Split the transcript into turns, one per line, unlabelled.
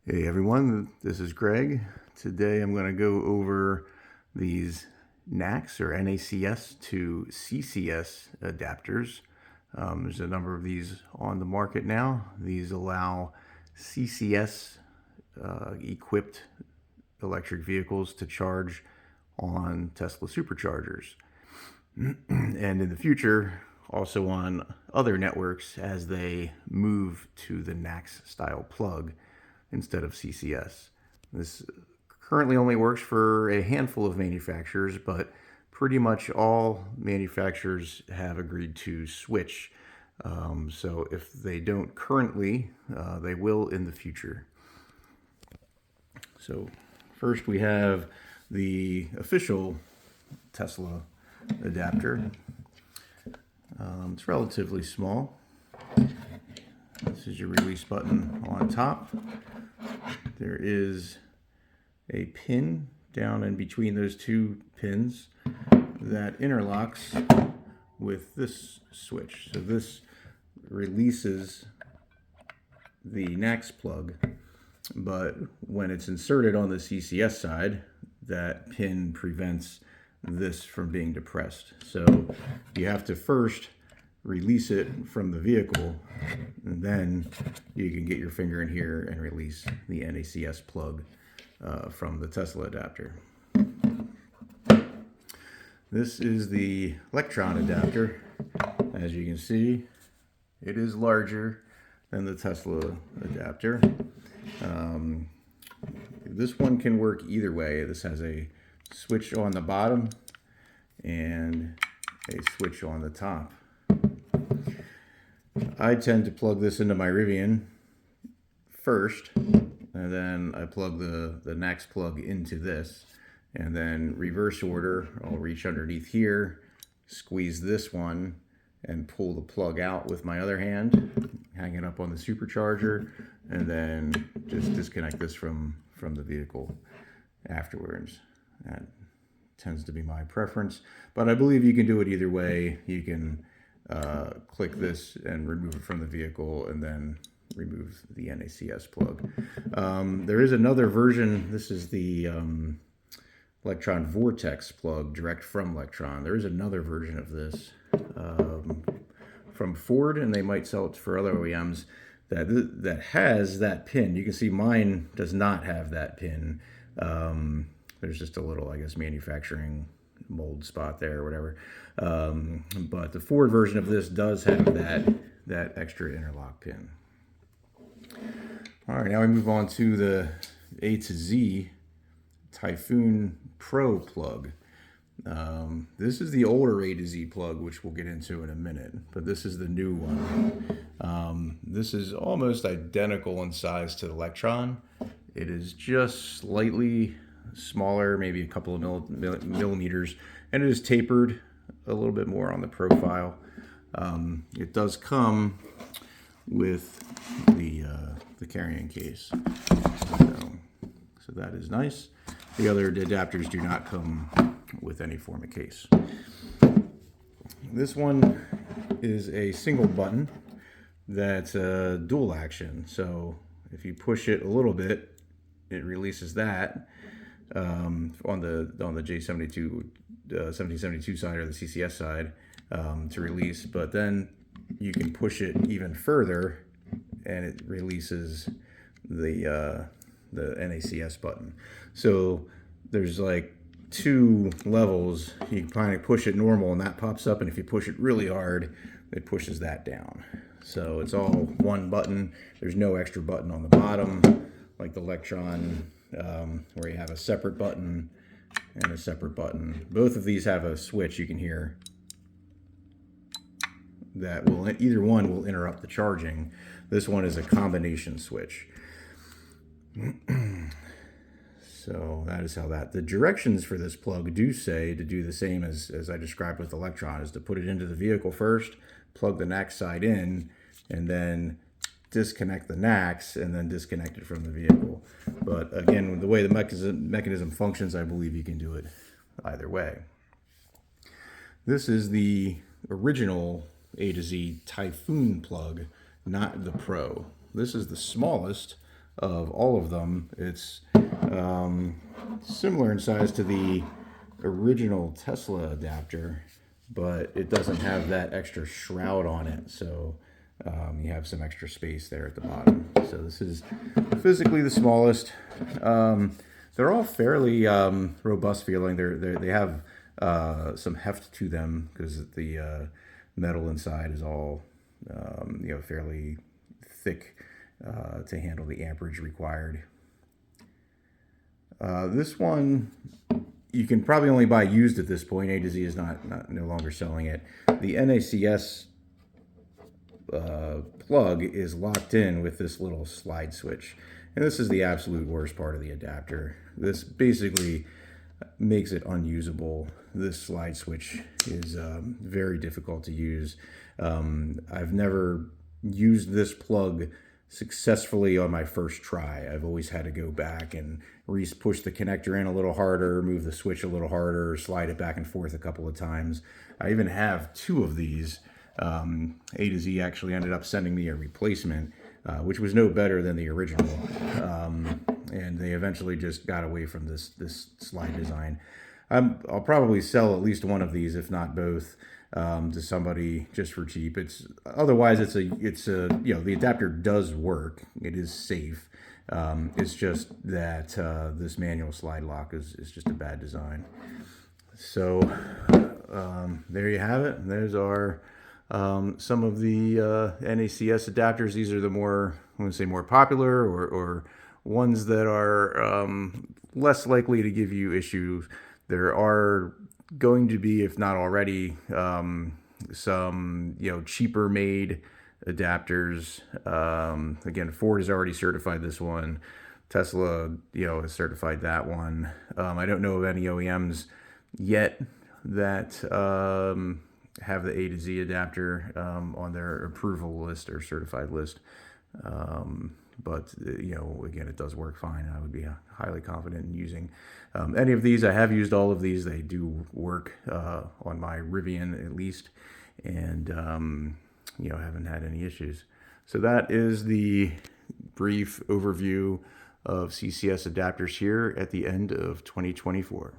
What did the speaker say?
Hey everyone, this is Greg. Today I'm going to go over these NACS or NACS to CCS adapters. There's a number of these on the market now. These allow CCS equipped electric vehicles to charge on Tesla superchargers. And in the future, also on other networks as they move to the NACS style plug instead of CCS. This currently only works for a handful of manufacturers, but pretty much all manufacturers have agreed to switch. So if they don't currently, they will in the future. So first we have the official Tesla adapter. It's relatively small. This is your release button on top. There is a pin down in between those two pins that interlocks with this switch. So this releases the NACS plug, but when it's inserted on the CCS side, that pin prevents this from being depressed. So you have to first release it from the vehicle, and then you can get your finger in here and release the NACS plug from the Tesla adapter. This is the Lectron adapter. As you can see, it is larger than the Tesla adapter. This one can work either way. This has a switch on the bottom and a switch on the top. I tend to plug this into my Rivian first, and then I plug the NACS plug into this, and then reverse order, I'll reach underneath here, squeeze this one, and pull the plug out with my other hand, hang it up on the supercharger, and then just disconnect this from the vehicle afterwards. That tends to be my preference, but I believe you can do it either way. You can click this and remove it from the vehicle, and then remove the NACS plug. There is another version. This is the Lectron Vortex plug direct from Lectron. There is another version of this from Ford, and they might sell it for other OEMs that has that pin. You can see mine does not have that pin. There's just a little, I guess, manufacturing mold spot there or whatever. But the Ford version of this does have that extra interlock pin. All right, now we move on to the A2Z Typhoon Pro plug. This is the older A2Z plug, which we'll get into in a minute, but this is the new one. This is almost identical in size to the Lectron. It is just slightly smaller, maybe a couple of millimeters, and it is tapered a little bit more on the profile. It does come with the carrying case, so that is nice. The other adapters do not come with any form of case. This one is a single button that's a dual action. So if you push it a little bit, it releases that on the J72 1772 side or the CCS side to release, but then you can push it even further and it releases the NACS button. So there's like two levels. You can kind of push it normal and that pops up, and if you push it really hard, it pushes that down. So it's all one button. There's no extra button on the bottom like the Lectron, where you have a separate button and a separate button. Both of these have a switch you can hear that will, either one will interrupt the charging. This one is a combination switch. So that is how that. The directions for this plug do say to do the same as I described with the Lectron, is to put it into the vehicle first, plug the NACS side in, and then disconnect the NACS and then disconnect it from the vehicle. But again, the way the mechanism functions, I believe you can do it either way. This is the original A to Z Typhoon plug, not the Pro. This is the smallest of all of them. It's similar in size to the original Tesla adapter, but it doesn't have that extra shroud on it, so you have some extra space there at the bottom. So this is physically the smallest. They're all fairly robust feeling. They have some heft to them because the metal inside is all fairly thick to handle the amperage required. This one you can probably only buy used at this point. A2Z is no longer selling it. The NACS plug is locked in with this little slide switch, and this is the absolute worst part of the adapter. This basically makes it unusable. This slide switch is very difficult to use. I've never used this plug successfully on my first try. I've always had to go back and push the connector in a little harder, move the switch a little harder, slide it back and forth a couple of times. I even have two of these. A2Z actually ended up sending me a replacement, which was no better than the original. And they eventually just got away from this slide design. I'll probably sell at least one of these, if not both, to somebody just for cheap. Otherwise it's the adapter does work. It is safe. It's just that this manual slide lock is just a bad design. So there you have it. There's our some of the NACS adapters. These are the more, I want to say, more popular or ones that are less likely to give you issues. There are going to be, if not already, some cheaper made adapters. Again, Ford has already certified this one. Tesla has certified that one. I don't know of any OEMs yet that have the A2Z adapter on their approval list or certified list. But again, it does work fine. I would be highly confident in using any of these. I have used all of these. They do work on my Rivian at least, and haven't had any issues. So that is the brief overview of CCS adapters here at the end of 2024.